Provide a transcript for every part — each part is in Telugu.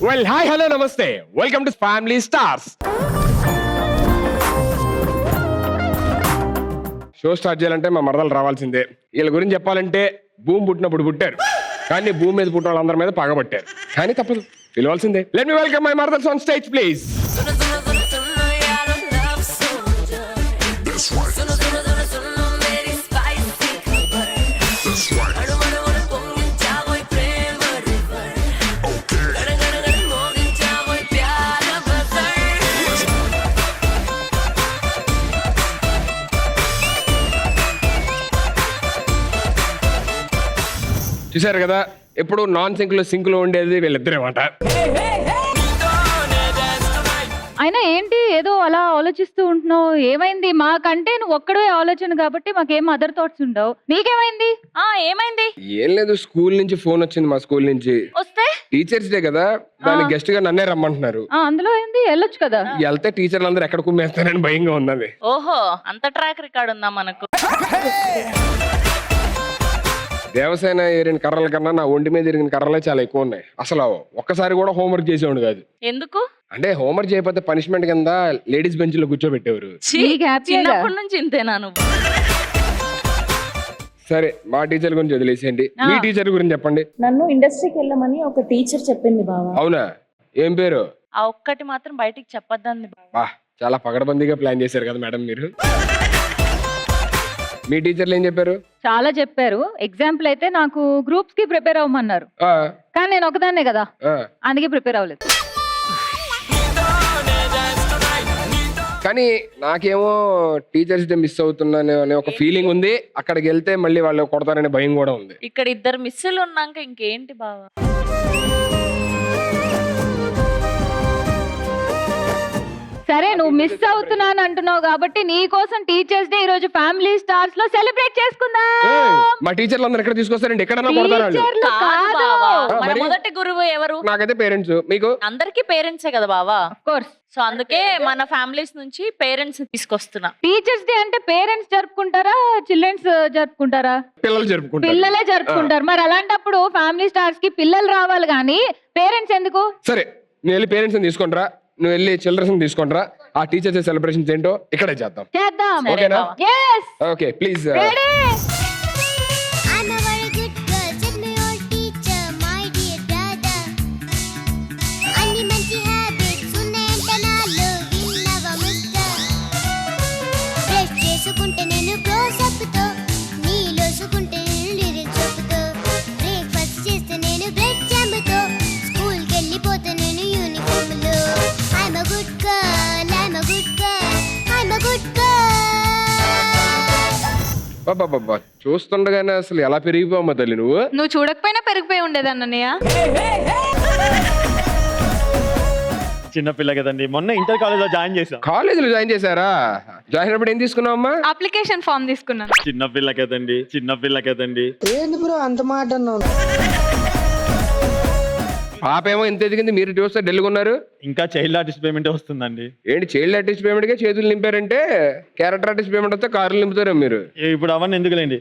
వెల్ హాయ్ హలో నమస్తే welcome to family stars. Show start చేయాలంటే మా మరదలు రావాల్సిందే. వీళ్ళ గురించి చెప్పాలంటే భూమి పుట్టినప్పుడు పుట్టారు, కానీ భూమి మీద పుట్టిన వాళ్ళందరి మీద పగబట్టారు. కానీ తప్పదు, పిలవాల్సిందే. లెట్ మీ వెల్కమ్ మై మరదల్స్ ఆన్ స్టేజ్ ప్లీజ్. చూసారు కదా, ఎప్పుడు నాన్ సింక్ లో ఉండేది వీళ్ళిద్దరే మాట. అయినా ఏంటి ఏదో అలా ఆలోచిస్తూ ఉంటున్నావు? ఏమైంది? మాకంటే నువ్వు ఒక్కడే ఆలోచన కాబట్టి మాకేం అదర్ థాట్స్ ఉండవు. నీకేమైంది? ఏమైంది? ఏం లేదు, స్కూల్ నుంచి ఫోన్ వచ్చింది. మా స్కూల్ నుంచి వస్తే టీచర్స్ డే కదా, దానికి గెస్ట్ గా నన్నే రమ్మంటున్నారు. అందులో ఏంది, వెళ్ళొచ్చు కదా. వెళ్తే టీచర్లు అందరూ ఎక్కడ కుమ్మేస్తారని భయంగా ఉన్నది. ఓహో, అంత ట్రాక్ రికార్డ్ ఉందా మనకు? దేవసేన ఏరిన కర్రల కన్నా నా ఒంటి మీద ఎరిగిన కర్రలే చాలా ఎక్కువ ఉన్నాయి. అసలు ఒక్కసారి కూడా హోంవర్క్ చేసేవాడు కాదు. ఎందుకు? అంటే హోంవర్క్ చేయకపోతే పనిష్మెంట్ కింద లేడీస్ బెంచ్ లో కూర్చోబెట్టేవారు. చిన్నప్పటి నుంచి ఇంతేనా నువ్వు? సరే, మా టీచర్ గురించి వదిలేసేయండి. మీ టీచర్ గురించి చెప్పండి. నన్ను ఇండస్ట్రీకి వెళ్ళమని ఒక టీచర్ చెప్పింది బావా. అవునా? ఏం పేరు? ఆ ఒక్కటి మాత్రం బయటికి చెప్పొద్దంది. బా, చాలా పగడబందీగా ప్లాన్ చేశారు కదా మేడం మీరు. మీ టీచర్లు ఏం చెప్పారు? చాలా చెప్పారు. ఎగ్జాంపుల్ అయితే నాకు గ్రూప్స్ కి ప్రిపేర్ అవ్వమన్నారు, కానీ నేను ఒకదాన్నే కదా, అందుకే ప్రిపేర్ అవ్వలేదు. కానీ నాకేమో టీచర్స్ డే మిస్ అవుతున్నాను అనే ఒక ఫీలింగ్ ఉంది. అక్కడికి వెళ్తే మళ్ళీ వాళ్ళు కొడతారనే భయం కూడా ఉంది. ఇక్కడ ఇద్దరు మిస్సులు ఉన్నాక ఇంకేంటి బావా? సరే, నువ్వు మిస్ అవుతున్నాను అంటున్నావు కాబట్టి నీ కోసం టీచర్స్ డే ఈ రోజు ఫ్యామిలీ స్టార్స్ లో సెలబ్రేట్ చేసుకుందాం. మా టీచర్లు అందరూ ఎక్కడ తీసుకొస్తారండి? ఎక్కడన్నా కొడతారు వాళ్ళు. టీచర్లు కాదు కాదు. బావా, మన మరి? మొదటి గురువు ఎవరు? నాకైతే పేరెంట్స్. మీకు? అందరికి పేరెంట్సే కదా బావా. Of course. సో అందుకే మన ఫ్యామిలీస్ నుంచి పేరెంట్స్ తీసుకొస్తున్నా. టీచర్స్ డే అంటే పేరెంట్స్ జరుపుకుంటారా, చిల్డ్రన్స్ జరుపుకుంటారా? పిల్లలు జరుపుకుంటారు. పిల్లలే జరుపుకుంటారు. మరి అలాంటప్పుడు ఫ్యామిలీ స్టార్స్ కి పిల్లలు రావాలి కానీ పేరెంట్స్ ఎందుకు? సరే, నేను వెళ్ళి పేరెంట్స్ తీసుకుంటారా, నువ్వు వెళ్ళి చిల్డ్రన్స్ తీసుకుంటారా. ఆ టీచర్స్ డే సెలబ్రేషన్స్ ఏంటో ఇక్కడే చేద్దాం. చేద్దాం. ఓకేనా? yes. Okay, please. Ready? I'm a very good girl, said my old teacher, my dear brother. అన్ని మంచి హ్యాబిట్స్ ఉన్నాయంట నాలో, విన్నవా మిస్టర్? బ్రష్ చేసుకుంటే నేను క్లోజప్ తో, నీలోసుకుంటే నేను లిరిల్ చెప్పుతో, బ్రేక్ఫాస్ట్ చేస్తే నేను బ్రెడ్ జామ్ తో, స్కూల్ కి వెళ్ళిపోతే నేను యూనిఫామ్ లో. I'm a good girl, I'm a good girl, I'm a good girl. బాబా, చూస్తుండగానే అసలు ఎలా పెరిగిపోమ్మా తల్లి నువ్వు. నువ్వు చూడకపోయినా పెరిగిపోయి ఉండేది అన్నయ్య. చిన్నపిల్ల కదండి, మొన్న ఇంటర్ కాలేజ్ లో జాయిన్ చేసాం. కాలేజీలో జాయిన్ చేశారా? జాయిన్ అయినప్పుడు ఏం తీసుకున్నావు అమ్మా? అప్లికేషన్ ఫామ్ తీసుకున్నాను. చిన్నపిల్ల కదండి. ఏంది బ్రో అంత మాట అన్నావు? పాపేమో ఇంత ఎదిగింది, మీరు చూస్తే డెల్గా ఉన్నారు. ఇంకా చైల్డ్ ఆర్టిస్ట్ పేమెంట్ వస్తుందండి. ఏంటి చైల్డ్ ఆర్టిస్ట్ పేమెంట్ కే చేతులు నింపారంటే, క్యారెక్టర్ ఆర్టిస్ట్ పేమెంట్ వస్తే కార్లు నింపుతారు మీరు. ఇప్పుడు అవన్నీ ఎందుకులేండి.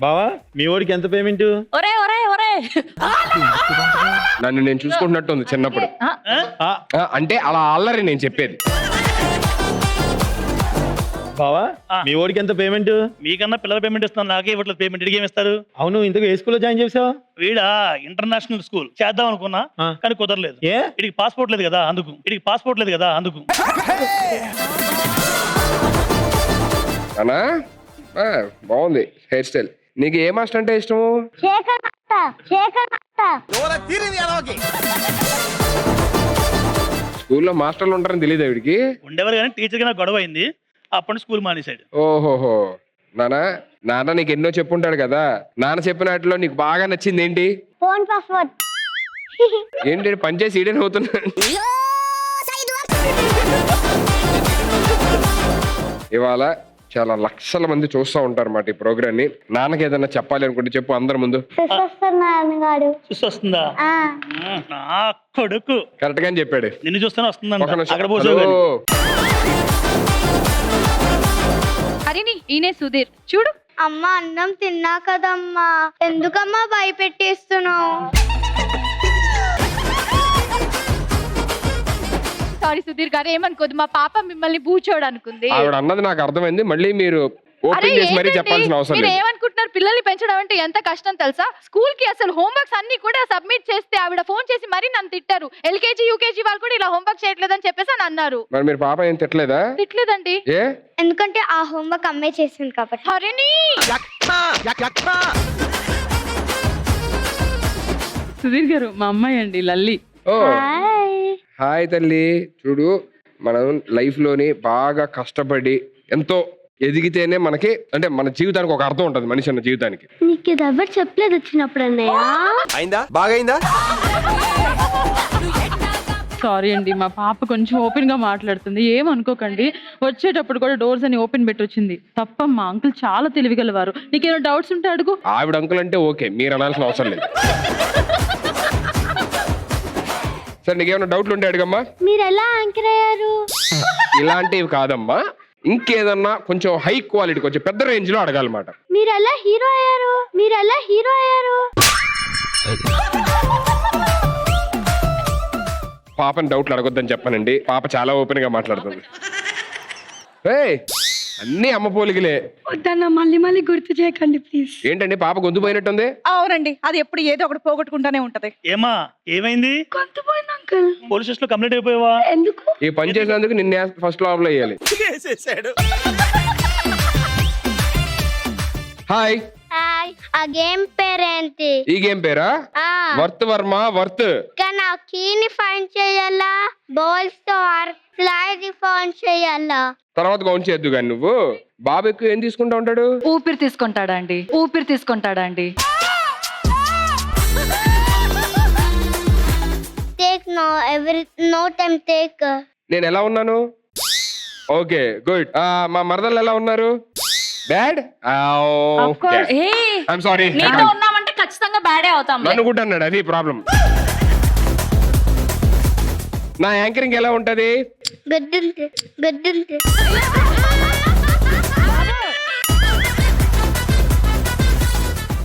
బావా, మీ ఓడికి ఎంత పేమెంట్? ఒరే ఒరే ఒరే, నన్ను నేను చూసుకుంటున్నట్టు ఉంది చిన్నప్పుడు. అంటే అలా అల్లరి నేను చెప్పేది. బావా, మీ ఓడికి ఎంత పేమెంట్? మీకన్నా పిల్లల పేమెంట్ ఇస్తాను, నాకే ఇవ్వట్లేదు పేమెంట్. ఇడికి ఏమిస్తారు? అవును, ఇంతకు ఏ స్కూల్లో జాయిన్ చేసావు? వీడా ఇంటర్నేషనల్ స్కూల్ చేద్దాం అనుకున్నా, కానీ కుదరలేదు. ఏ? ఇడికి పాస్పోర్ట్ లేదు కదా అందుకు. అనా బాగుంది హెయిర్ స్టైల్. నీకు ఏ మాస్టర్ అంటే ఇష్టము? స్కూల్లో మాస్టర్లు ఉంటారని తెలియదు ఆవిడికి. ఉండేవారు కానీ టీచర్ గా గొడవ అయింది, అప్పటి స్కూల్ మానేశాడు. ఓహోహో, నాన్న నీకు ఎన్నో చెప్పుంటాడు కదా. నాన్న చెప్పిన వాటిలో నీకు బాగా నచ్చింది ఏంటి? Phone password. ఏంటి పనిచేసి ఈడేని అవుతున్నాడు. ఇవాళ చాలా లక్షల మంది చూస్తూ ఉంటారు అన్నమాట ఈ ప్రోగ్రామ్ ని. నాన్నకి ఏదైనా చెప్పాలి అనుకుంటే చెప్పు అందరి ముందు. చూసి వస్తుందా? నా కొడుకు కరెక్ట్ గానే చెప్పాడు. నిన్ను చూస్తేనే వస్తుందా? ఒక నిమిషం. అక్కడ పోసే హరిని, ఈయనే సుధీర్. చూడు అమ్మ అన్నం తిన్నా కదమ్మా, ఎందుకమ్మా భయపెట్టేస్తున్నావు? సారీ సుధీర్ గారు, ఏమనుకోదు, మా పాప మిమ్మల్ని బూచోడు అనుకుంది. ఆవిడ అన్నది నాకు అర్థమైంది, మళ్ళీ మీరు అరే ఓపెన్ చేసి మరీ ఏంటండి? చెప్పాల్సిన అవసరం మీరు లేదు. ఏమనుకుంటున్నారు? పిల్లల్ని పెంచడం అంటే ఎంత కష్టం తెలుసా? స్కూల్ కి అసలు హోంవర్క్స్ అన్ని కూడా సబ్మిట్ చేస్తే ఆవిడ ఫోన్ చేసి మరీ నన్ను తిట్టారు. ఎల్కేజీ యూకేజీ వాళ్ళు కూడా ఇలా హోంవర్క్ చేయట్లేదని చెప్పేసి అని అన్నారు. మరి మీరు పాప ఏం తిట్టలేదా? తిట్టలేదండి. ఏ ఎందుకంటే ఆ హోంవర్క్ అమ్మే చేసింది కాబట్టి. హరిణి సుధీర్ గారు, మా అమ్మాయి అండి లల్లి. ఓ హాయ్ తల్లి. చూడు, మనం లైఫ్ లోని బాగా కష్టపడి ఎంతో ఎదిగితేనే మనకి అంటే మన జీవితానికి ఒక అర్థం ఉంటుంది, మనిషి అన్న జీవితానికి. నీకు ఇది ఎవరు చెప్పలేదు వచ్చినప్పుడు అన్నయ్య? అయిందా? బాగైందా? సారీ అండి, మా పాప కొంచెం ఓపెన్ గా మాట్లాడుతుంది, ఏమనుకోకండి. వచ్చేటప్పుడు కూడా డోర్స్ అని ఓపెన్ పెట్టి వచ్చింది. తప్పమ్మా, అంకుల్ చాలా తెలివిగలవారు. నీకేమైనా డౌట్స్ ఉంటే అడుగు. ఆవిడ అంకుల్ అంటే ఓకే, మీరు అనాల్సిన అవసరం లేదు. సరే, నీకేమైనా డౌట్లు ఉంటే అడిగమ్మా. మీరు ఎలా యాంకర్ అయ్యారు? ఇలాంటివి కాదమ్మా, ఇంకేదన్నా కొంచెం హై క్వాలిటీ, కొంచెం పెద్ద రేంజ్ లో అడగాలన్నమాట. మీరు ఎలా హీరో అయ్యారు? మీరు ఎలా హీరో అయ్యారు? పాపని డౌట్లు అడగొద్దని చెప్పానండి, పాప చాలా ఓపెన్ గా మాట్లాడుతుంది. ఏయ్, అన్ని అమ్మ పోలికలే. వద్దన్న, మళ్ళీ మళ్ళీ గుర్తు చేయకండి ప్లీజ్. ఏంటండి పాప గొంతు పోయినట్టుంది? అవునండి, అది ఎప్పుడు ఏదో ఒకటి పోగొట్టుకుంటానే ఉంటది. ఏమా ఏమైంది? కొంతపోయింది అంకుల్. పోలీస్ స్టేషన్ లో కంప్లైంట్ అయిపోయావా? ఎందుకు? ఈ పని చేసినందుకు నిన్నే ఫస్ట్ లో అప్లై చేయాలి. హాయ్, హాయ్, ఆ గేమ్ పేరేంటి? ఈ గేమ్ పేరా? Worth Varma worth. కానీ ఆ కీని ఫైండ్ చేయాలా, బాల్స్ తో స్లైడ్ ఫైండ్ చేయాలా? తర్వాత కౌంట్ చేయొద్దు కానీ నువ్వు. బాబు ఎక్కువ ఏం తీసుకుంటా ఉంటాడు? ఊపిరి తీసుకుంటాడా అండి? ఊపిరి తీసుకుంటాడా అండి? Take no time take. నేను ఎలా ఉన్నాను? Okay, good. మా మరదలు ఎలా ఉన్నారు? బ్యాడ్? I'm sorry. నీతో ఉన్నామంటే ఖచ్చితంగా బ్యాడే అవుతాం. నన్ను కూడా అన్నాడు, అది ప్రాబ్లం. నా యాంకరింగ్ ఎలా ఉంటది? గడ్డుంది గడ్డుంది.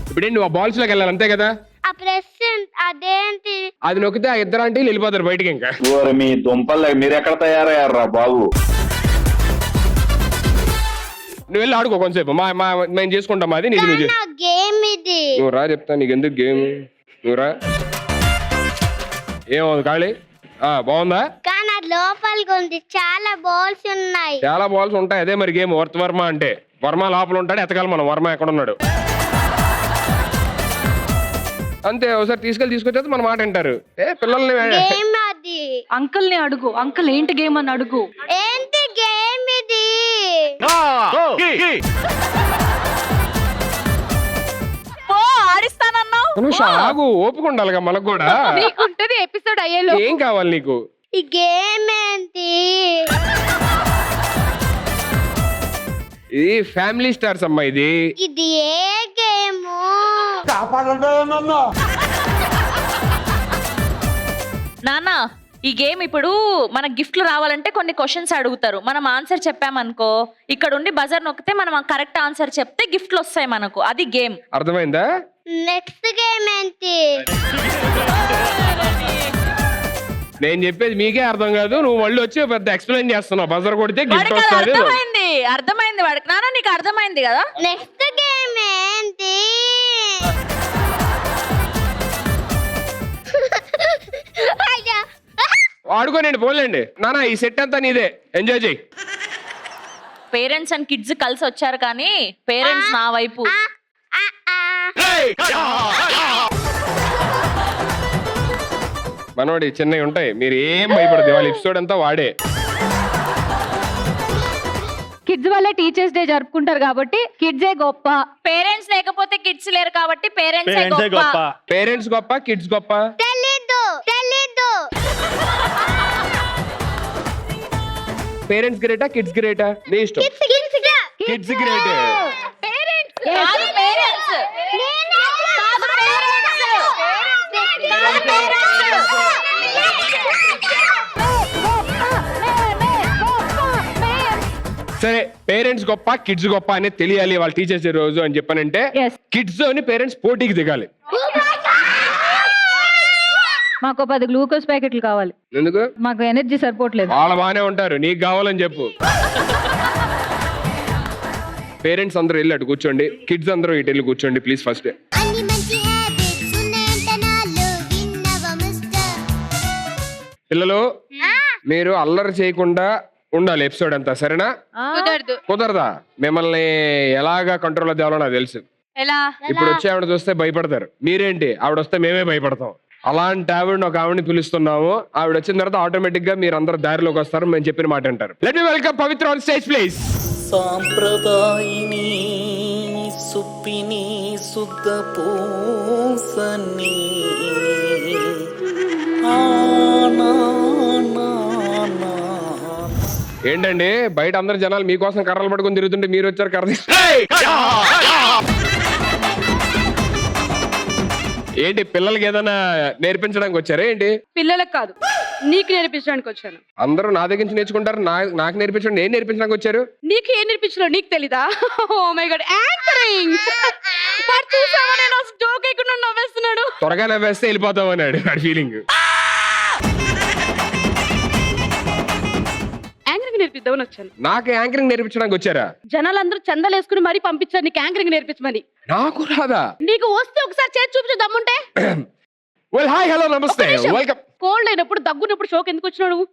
ఇప్పుడే నువ్వు ఆ బాల్స్ లోకి వెళ్ళాలి, అంతే కదా? ఆ ప్రెస్ అదేంటి? అది నొక్కితే ఆ ఇద్దరు అంటే వెళ్ళిపోతారు బయటికి. ఇంకా మీ దుంపలు మీరు ఎక్కడ తయారయ్యారా బాబు? నువ్వు వెళ్ళి ఆడుకో కొంచెంసేపు, మేము చేసుకుంటాం. అది నీకు నువ్వు నా గేమ్ ఇది. నువ్వు రా, చెప్తా నీకు ఎందుకు గేమ్. నువ్వు రా. ఏమవుతుంది ఖాళీ? బాగుందా? కానీ అది లోపలికి ఉంది, చాలా బాల్స్ ఉన్నాయి. చాలా బాల్స్ ఉంటాయి, అదే మరి గేమ్. వర్త్ వర్మ అంటే వర్మ లోపల ఉంటాడు, ఎతకాలి మనం వర్మ ఎక్కడ ఉన్నాడు అంతే. ఒకసారి తీసుకొచ్చేది మన మాట వింటారు. పిల్లల్ని గేమ్ అది. అంకుల్ ని అడుగు, అంకుల్ ఏంటి గేమ్ అని అడుగు. ఏంటి గేమ్ ఇది? పో, ఆడిస్తానన్నావు. నువ్వు ఆగు, ఓపిక ఉండాలిగా మనకు కూడా. నీకుంటది ఎపిసోడ్ అయ్యేలో. ఏం కావాలి నీకు? ఈ గేమ్ ఏంటి? ఇది ఫ్యామిలీ స్టార్స్ అమ్మా. ఇది ఇది ఏ గేము? నాన్న, ఈ గేమ్ ఇప్పుడు మన గిఫ్ట్లు రావాలంటే కొన్ని క్వశ్చన్స్ అడుగుతారు. మనం ఆన్సర్ చెప్పామనుకో, ఇక్కడ ఉండి బజర్ నొక్కితే మనం కరెక్ట్ ఆన్సర్ చెప్తే గిఫ్ట్లు వస్తాయి మనకు. అది గేమ్. అర్థమైందా? నెక్స్ట్ గేమ్ ఏంటి? నేను చెప్పేది మీకే అర్థం కాదు, నువ్వు మళ్ళీ వచ్చి పెద్ద ఎక్స్ప్లెయిన్ చేస్తున్నావు. బజర్ కొడితే గిఫ్ట్ వాడికి అది వస్తుంది. అర్థమైంది వాడికి. నాన్న, నీకు అర్థమైంది కదా? నెక్స్ట్ గేమ్ ఏంటి? అయ్యా, ఆడుకోనండి, పోలేండి. నానా, ఈ సెట్ అంతా నీదే, ఎంజాయ్ చేయి. పేరెంట్స్ అండ్ కిడ్స్ కలిసి వచ్చారు కానీ పేరెంట్స్ నా వైపు. మనోడి చిన్నవి ఉంటాయి, మీరు ఏం భయపడదు. వాళ్ళ ఎపిసోడ్ అంతా వాడే. కిడ్స్ వల్ల టీచర్స్ డే జరుపుకుంటారు కాబట్టి కిడ్సే గొప్ప. పేరెంట్స్ లేకపోతే కిడ్స్ లేరు కాబట్టి పేరెంట్స్ పేరెంట్సే గొప్ప. గొప్ప. పేరెంట్స్ గొప్ప, కిడ్స్ గొప్ప? తెలీదు. పేరెంట్స్ గ్రేటా, కిడ్స్ గ్రేటా? నీ ఇష్టం. Kids great. కాదు పేరెంట్స్. సరే పేరెంట్స్ గొప్ప కిడ్స్ గొప్ప అనేది తెలియాలి వాళ్ళ టీచర్స్ రోజు అని చెప్పానంటే Yes. కిడ్స్ అని పేరెంట్స్ పోటీకి దిగాలి. మాకు 10 గ్లూకోజ్ ప్యాకెట్లు కావాలి, ఎందుకు? మాకు ఎనర్జీ సరిపోవట్లేదు. వాళ్ళ బాగానే ఉంటారు, నీకు కావాలని చెప్పు. పేరెంట్స్ అందరూ వెళ్ళి అటు కూర్చోండి, కిడ్స్ అందరూ ఇటు వెళ్ళి కూర్చోండి ప్లీజ్. ఫస్ట్ అన్ని మంచి హ్యాబిట్స్ ఉన్నాయంట నాలో విన్నవ మిస్టర్. పిల్లలు మీరు అల్లరి చేయకుండా ఉండాలి ఎపిసోడ్ అంతా, సరేనా? కుదరదు. కుదరదా? మిమ్మల్ని ఎలాగా కంట్రోల్లో తేవాలో నాకు తెలుసు. ఎలా? ఇప్పుడు వచ్చి ఆవిడ చూస్తే భయపడతారు, మీరేంటి ఆవిడ వస్తే మేమే భయపడతాం. అలాంటి ఆవిడని ఒక ఆవిడని పిలుస్తున్నాము, ఆవిడ వచ్చిన తర్వాత ఆటోమేటిక్ గా మీరు అందరూ దారిలోకి వస్తారు, మేము చెప్పిన మాట అంటారు. Let me welcome Pavitra on stage please. సాంప్రదాయిని సుప్పిని శుద్ధ పూసని ఏంటండి బయట అందరు జనాలు మీకోసం కర్రలు పట్టుకొని తిరుగుతుంటే మీరు వచ్చారు కర్ర ఏంటి పిల్లలకి ఏదైనా నేర్పించడానికి వచ్చారా ఏంటి? పిల్లలకు కాదు, నీకు నేర్పించడానికి వచ్చాను. అందరూ నా దగ్గర నుంచి నేర్చుకుంటారు, నాకు నేర్పించడం నేను నేర్పించడానికి వచ్చారు. నీకు ఏం నేర్పించలో నీకు తెలీదా? Oh my god, anchoring. వాడు చూసావా నేను జోక్ ఎక్కడ నవ్వేస్తున్నాడు. త్వరగా నవ్వేస్తే వెళ్ళిపోతాం అన్నాడు వాడి ఫీలింగ్. యాంకరింగ్ నేర్పిద్దామని వచ్చాను. నాకు యాంకరింగ్ నేర్పించడానికి వచ్చారా? జనాలందరూ చందాలు వేసుకుని మరీ పంపించారు నీకు యాంకరింగ్ నేర్పించమని. నాకు రాదా? నీకు వస్తే ఒకసారి చేసి చూపించు దమ్ముంటే. వెల్ హాయ్ హలో నమస్తే వెల్కమ్. కోల్డ్ అయినప్పుడు దగ్గున్నప్పుడు షోక్ ఎందుకు వచ్చినావు నువ్వు?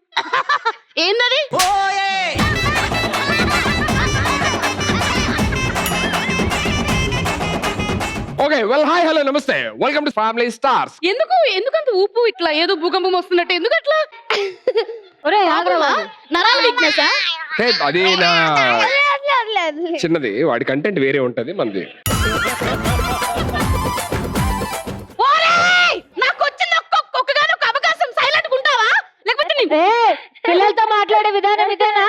ఏందది? ఓకే వెల్ హాయ్ హలో నమస్తే వెల్కమ్ టు ఫ్యామిలీ స్టార్స్. ఎందుకంత ఊపు ఇట్లా ఏదో భూకంపం వస్తున్నట్టు ఎందుకు అట్లా? నరాల వీక్నెస్. అది నా చిన్నది, వాడి కంటెంట్ వేరే ఉంటది మనది. నాకు వచ్చిన ఒక్కొక్కగానొక్క అవకాశం సైలెంట్ ఉంటావా లేకపోతే పిల్లలతో మాట్లాడే విధానం ఇదేనా?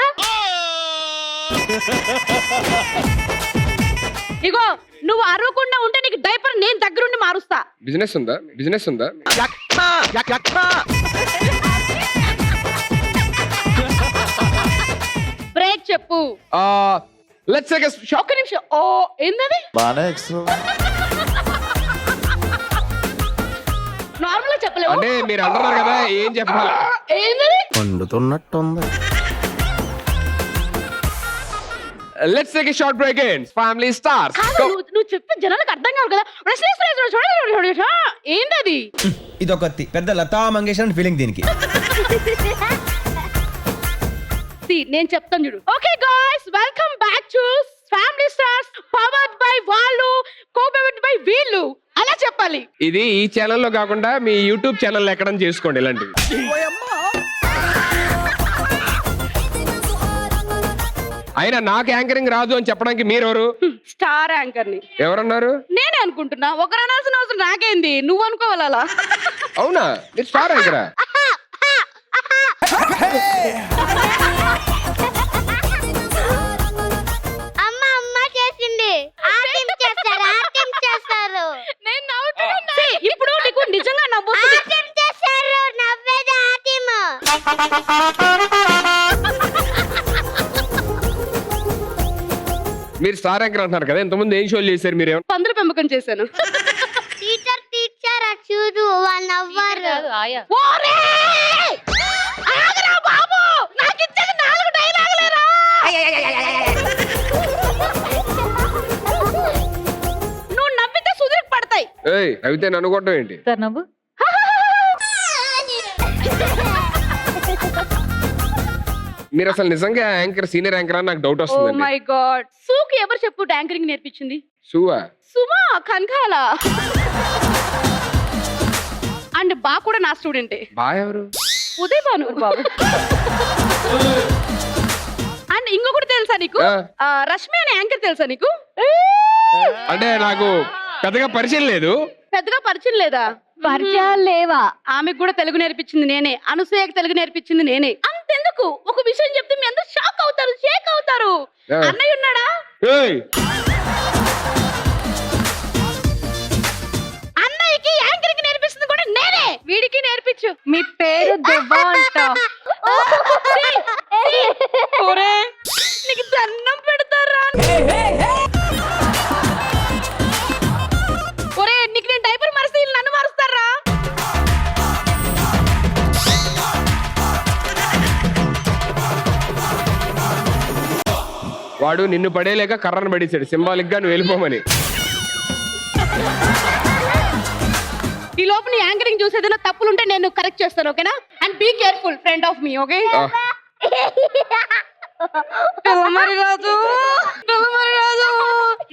ఇగో నువ్వు అరవకుండా ఉంటే నీకు డైపర్ నేను దగ్గరుండి మారుస్తా. బిజినెస్ ఉందా? బ్రేక్ చెప్పు. లెట్స్ టేక్ ఎ ఒక్క నిమిషం. ఓ ఏందది? నార్మల్ గా చెప్పలేవు అంటే మీరు అంటున్నారు కదా ఏం చెప్పాలి? ఏందది? వండుతున్నట్టుంది. Let's take a short break in family stars. నువ్వు చెప్తే జనాలకు అర్థం కాదు కదా. ఏందది? ఇదొకటి పెద్ద లతా మంగేష్కర్ ఫీలింగ్ దీనికి. నేను చెప్తాను చూడు. Okay guys, welcome back to family stars powered by వాళ్ళు, కో-పవర్డ్ బై వీళ్ళు. అలా చెప్పాలి. ఇది ఈ ఛానల్లో కాకుండా మీ యూట్యూబ్ ఛానల్ ఎక్కడ చేసుకోండి ఇలాంటివి. అయినా నాకు యాంకరింగ్ రాదు అని చెప్పడానికి మీరెవరు? స్టార్ యాంకర్ ని ఎవరన్నారు? నేనే అనుకుంటున్నా. ఒకరు అనాల్సిన అవసరం నాకేంది, నువ్వు అనుకోవాలి అలా. అవునా? మీరు స్టార్ యాంకరా? అమ్మ అమ్మ చేసింది. ఆర్టిం చేస్తారు. నేను నవ్వుతున్నా. ఇప్పుడు నీకు నిజంగా నవ్వుతుంది. ఆర్టిం చేస్తారు. నవ్వేది ఆర్టిం. మీరు స్టార్ యాంకర్ అంటున్నారు కదా, ఇంతకుముందు ఏం షోలు చేశారు మీరు? పందుల పెంపకం చేశాను. టీచర్ చూడు వాళ్ళు నవ్వారు. ఓరేయ్! ఆగరా బాబు! నాకిచ్చేది 4 డైలాగులేరా? నువ్వు నవ్వితే సుదిరికి పడతాయి. ఏయ్ అయితే నన్ను కొట్టడం ఏంటి? సార్ నవ్వు. మీరు అసలు నిజంగా యాంకర్ సీనియర్ యాంకర్ అని నాకు డౌట్ ఓ వస్తుంది. My God. సూకి ఎవరు చెప్పు యాంకరింగ్ నేర్పించింది? సువా? సుమా కనకాల. అండ్ బా కూడా నా స్టూడెంటే. బా ఎవరు? ఉదయ్ భాను బాబు. అండ్ ఇంకొకటి తెలుసా నీకు? రష్మి అనే యాంకర్ తెలుసా నీకు? అంటే నాకు పెద్దగా పరిచయం లేదు. పెద్దగా పరిచయం లేదా? పరిచయాలు లేవా? ఆమెకు కూడా తెలుగు నేర్పించింది నేనే. అనసూయకు తెలుగు నేర్పించింది నేనే. అంతెందుకు, ఒక విషయం చెప్తే మీ అందరూ షాక్ అవుతారు, షేక్ అవుతారు. అన్నయ్య ఉన్నాడా? ఏయ్ అన్నయ్యకి యాంకరింగ్ నేర్పిస్తుంది కూడా నేనే. వీడికి నేర్పించు. మీ పేరు దెబ్బ అంట. నీకు దండం వాడు నిన్ను పడేలేక కర్రను పడేశాడు సింబాలిక్ గా నువ్వు వెళ్ళిపోమని. ఈ లోపు నీ యాంకరింగ్ చూసి ఏదైనా తప్పులుంటే నేను కరెక్ట్ చేస్తాను, ఓకేనా? And be careful friend of me, okay? ఆ, మరి రాజు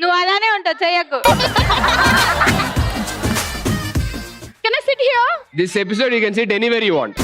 నువ్వు అలానే ఉంటావు, చెయ్యకు. Can I sit here? this episode you can sit anywhere you want.